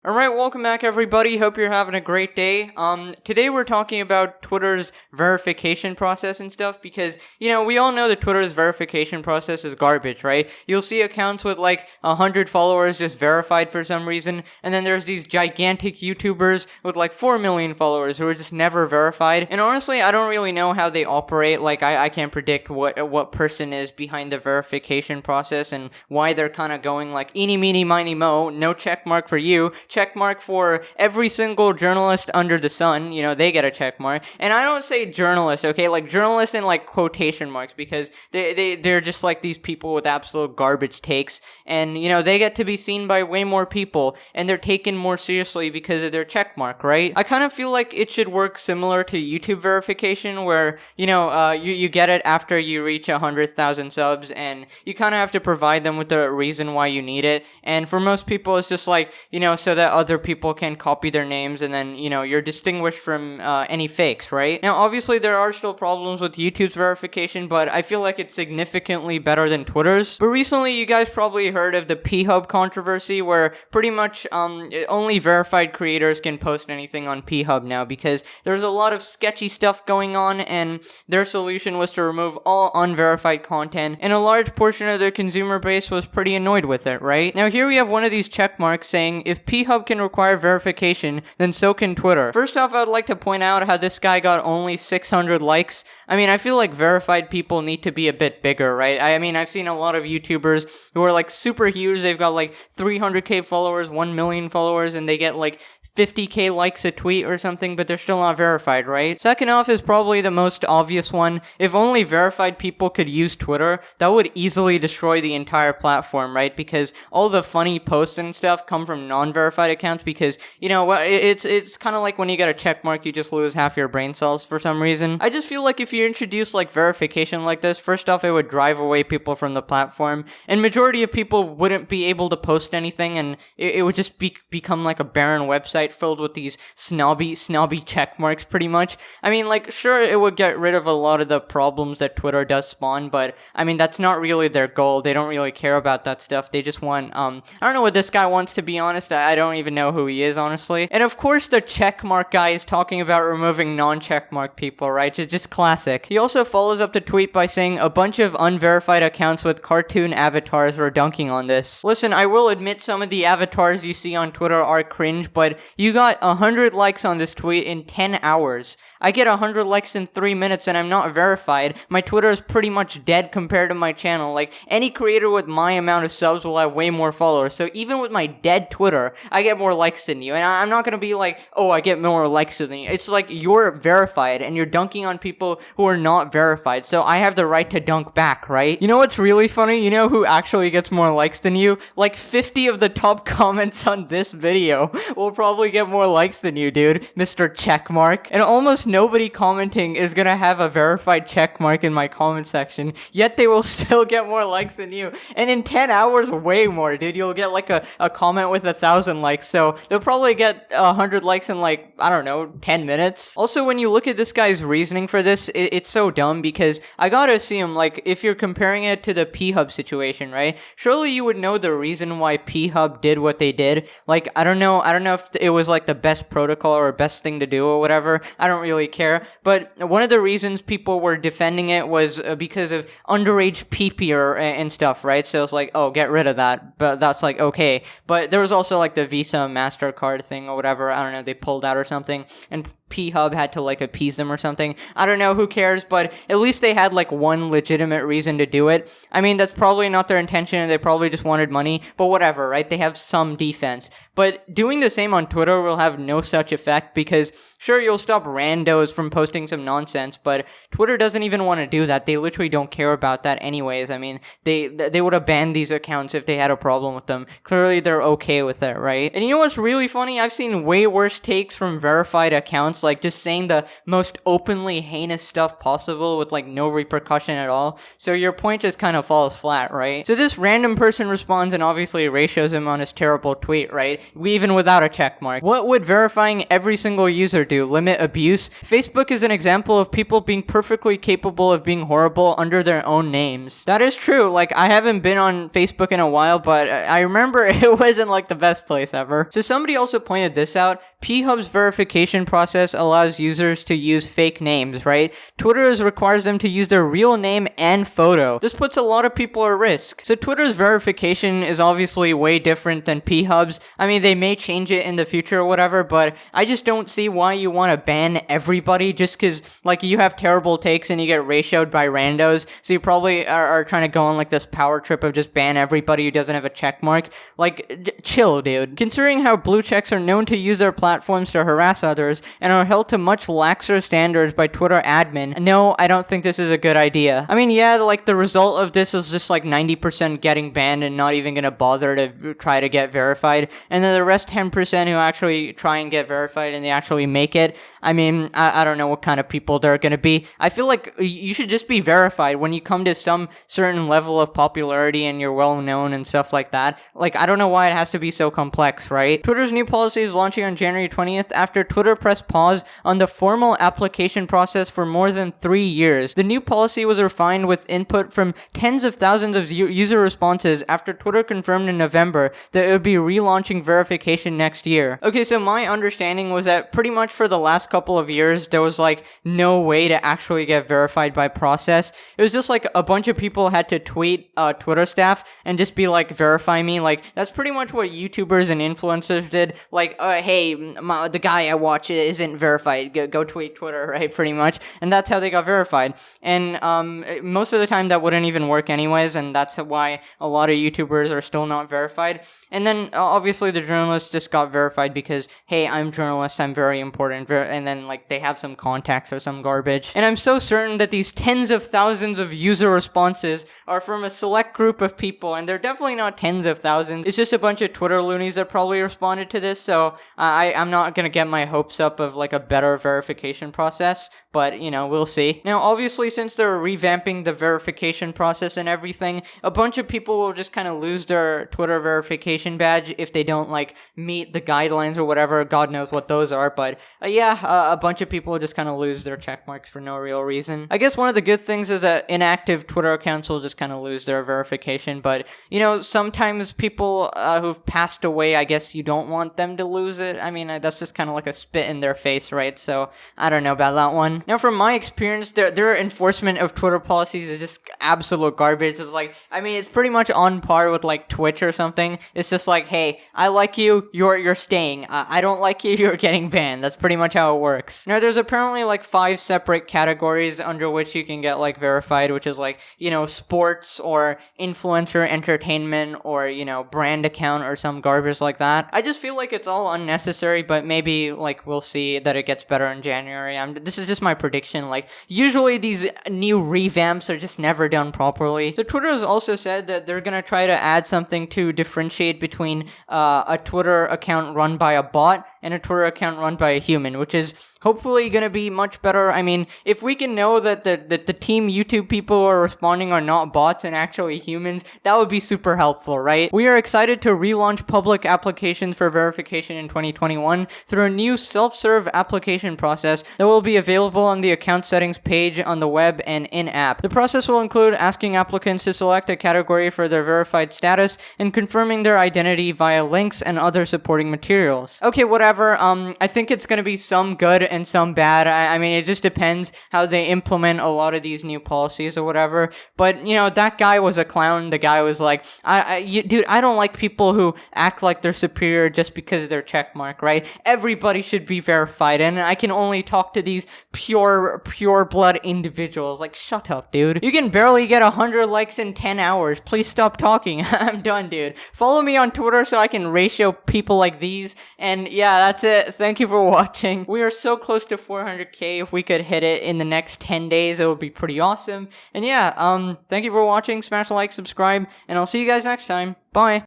Alright, welcome back everybody. Hope you're having a great day. Today we're talking about Twitter's verification process and stuff because, we all know that Twitter's verification process is garbage, right? You'll see accounts with like 100 followers just verified for some reason, and then there's these gigantic YouTubers with like 4 million followers who are just never verified. And honestly, I don't really know how they operate. Like, I can't predict what person is behind the verification process and why they're kind of going like, eeny, meeny, miny, mo, no check mark for you. Check mark for every single journalist under the sun, they get a check mark. And I don't say journalist, okay, like journalist in like quotation marks, because they're just like these people with absolute garbage takes, and they get to be seen by way more people, and they're taken more seriously because of their check mark, right? I kind of feel like it should work similar to YouTube verification, where you get it after you reach 100,000 subs, and you kind of have to provide them with the reason why you need it. And for most people, it's just like so that other people can copy their names, and then you're distinguished from any fakes, right? Now obviously there are still problems with YouTube's verification, but I feel like it's significantly better than Twitter's. But recently you guys probably heard of the P-Hub controversy, where pretty much only verified creators can post anything on P-Hub now, because there's a lot of sketchy stuff going on, and their solution was to remove all unverified content, and a large portion of their consumer base was pretty annoyed with it, right? Now here we have one of these check marks saying, if P-Hub can require verification, then so can Twitter. First off, I would like to point out how this guy got only 600 likes. I mean, I feel like verified people need to be a bit bigger, right? I mean, I've seen a lot of YouTubers who are like super huge. They've got like 300k followers, 1 million followers, and they get like 50k likes a tweet or something, but they're still not verified, right? Second off is probably the most obvious one. If only verified people could use Twitter, that would easily destroy the entire platform, right? Because all the funny posts and stuff come from non-verified accounts, because, it's kind of like when you get a check mark, you just lose half your brain cells for some reason. I just feel like if you introduce like verification like this, first off, it would drive away people from the platform, and majority of people wouldn't be able to post anything, and it would just become like a barren website filled with these snobby check marks, pretty much. I mean, like, sure, it would get rid of a lot of the problems that Twitter does spawn, but I mean, that's not really their goal. They don't really care about that stuff. They just want, I don't know what this guy wants, to be honest. I don't even know who he is, honestly. And of course, the check mark guy is talking about removing non-check mark people, right? It's just classic. He also follows up the tweet by saying a bunch of unverified accounts with cartoon avatars were dunking on this. Listen, I will admit some of the avatars you see on Twitter are cringe, but you got 100 likes on this tweet in 10 hours. I get 100 likes in 3 minutes and I'm not verified. My Twitter is pretty much dead compared to my channel. Like, any creator with my amount of subs will have way more followers. So even with my dead Twitter, I get more likes than you. And I'm not gonna be like, oh, I get more likes than you. It's like, you're verified and you're dunking on people who are not verified. So I have the right to dunk back, right? You know what's really funny? You know who actually gets more likes than you? Like 50 of the top comments on this video will probably get more likes than you, dude. Mr. Checkmark. And almost nobody commenting is gonna have a verified check mark in my comment section, yet they will still get more likes than you. And in 10 hours, way more, dude. You'll get like a comment with 1,000 likes, so they'll probably get 100 likes in like, I don't know, 10 minutes. Also, when you look at this guy's reasoning for this, it's so dumb, because I gotta assume, like, if you're comparing it to the P-Hub situation, right? Surely you would know the reason why P-Hub did what they did. Like, I don't know if it was like the best protocol or best thing to do or whatever. I don't really care, but one of the reasons people were defending it was because of underage pee-pee and stuff, right? So it's like, oh, get rid of that, but that's like, okay. But there was also like the Visa MasterCard thing or whatever, I don't know, they pulled out or something, and P-Hub had to like appease them or something. I don't know, who cares, but at least they had like one legitimate reason to do it. I mean, that's probably not their intention, they probably just wanted money, but whatever, right? They have some defense. But doing the same on Twitter will have no such effect, because sure, you'll stop randos from posting some nonsense, but Twitter doesn't even want to do that. They literally don't care about that anyways. I mean, they would have banned these accounts if they had a problem with them. Clearly, they're okay with it, right? And you know what's really funny? I've seen way worse takes from verified accounts, like just saying the most openly heinous stuff possible with like no repercussion at all. So your point just kind of falls flat, right? So this random person responds and obviously ratios him on his terrible tweet, right? Even without a check mark. What would verifying every single user do? Limit abuse? Facebook is an example of people being perfectly capable of being horrible under their own names. That is true. Like, I haven't been on Facebook in a while, but I remember it wasn't like the best place ever. So somebody also pointed this out. P-Hub's verification process allows users to use fake names, right? Twitter requires them to use their real name and photo. This puts a lot of people at risk. So Twitter's verification is obviously way different than P-Hub's. I mean, they may change it in the future or whatever, but I just don't see why you want to ban everybody just because, like, you have terrible takes and you get ratioed by randos. So you probably are trying to go on, like, this power trip of just ban everybody who doesn't have a check mark. Like, chill, dude. Considering how blue checks are known to use their platforms to harass others and are held to much laxer standards by Twitter admin, no, I don't think this is a good idea. I mean, yeah, like, the result of this is just like 90% getting banned and not even gonna bother to try to get verified, and then the rest 10% who actually try and get verified and they actually make it. I mean, I don't know what kind of people they're gonna be. I feel like you should just be verified when you come to some certain level of popularity and you're well known and stuff like that. Like, I don't know why it has to be so complex, right? Twitter's new policy is launching on January 20th after Twitter pressed pause on the formal application process for more than 3 years. The new policy was refined with input from tens of thousands of user responses after Twitter confirmed in November that it would be relaunching verification next year. Okay, so my understanding was that pretty much for the last couple of years, there was like no way to actually get verified by process. It was just like a bunch of people had to tweet Twitter staff and just be like, verify me. Like, that's pretty much what YouTubers and influencers did. Like, hey, the guy I watch isn't verified. Go tweet Twitter, right? Pretty much. And that's how they got verified. And most of the time that wouldn't even work anyways, and that's why a lot of YouTubers are still not verified. And then obviously the journalists just got verified because, hey, I'm a journalist, I'm very important, and then like they have some contacts or some garbage. And I'm so certain that these tens of thousands of user responses are from a select group of people, and they're definitely not tens of thousands. It's just a bunch of Twitter loonies that probably responded to this, so I'm not gonna get my hopes up of like a better verification process, but you know, we'll see. Now, obviously, since they're revamping the verification process and everything, a bunch of people will just kind of lose their Twitter verification badge if they don't like meet the guidelines or whatever. God knows what those are, but a bunch of people will just kind of lose their check marks for no real reason. I guess one of the good things is that inactive Twitter accounts will just kind of lose their verification, but you know, sometimes people who've passed away, I guess you don't want them to lose it. I mean, that's just kind of like a spit in their face, right? So I don't know about that one. Now, from my experience, their enforcement of Twitter policies is just absolute garbage. It's like, I mean, it's pretty much on par with like Twitch or something. It's just like, hey, I like you, you're staying. I don't like you, you're getting banned. That's pretty much how it works. Now, there's apparently like 5 separate categories under which you can get like verified, which is like, you know, sports or influencer entertainment or, you know, brand account or some garbage like that. I just feel like it's all unnecessary, but maybe like we'll see that it gets better in January. This is just my prediction. Like, usually these new revamps are just never done properly. So Twitter has also said that they're gonna try to add something to differentiate between a Twitter account run by a bot and a Twitter account run by a human, which is hopefully going to be much better. I mean, if we can know that the team YouTube people who are responding are not bots and actually humans, that would be super helpful, right? We are excited to relaunch public applications for verification in 2021 through a new self-serve application process that will be available on the account settings page on the web and in-app. The process will include asking applicants to select a category for their verified status and confirming their identity via links and other supporting materials. Okay, whatever. I think it's going to be some good and some bad. I mean, it just depends how they implement a lot of these new policies or whatever. But, you know, that guy was a clown. The guy was like, dude, I don't like people who act like they're superior just because of their check mark, right? Everybody should be verified, and I can only talk to these pure blood individuals. Like, shut up, dude. You can barely get 100 likes in 10 hours. Please stop talking. I'm done, dude. Follow me on Twitter so I can ratio people like these. And yeah, that's it. Thank you for watching. We are so close to 400k. If we could hit it in the next 10 days, it would be pretty awesome. And yeah, thank you for watching. Smash the like, subscribe, and I'll see you guys next time. Bye.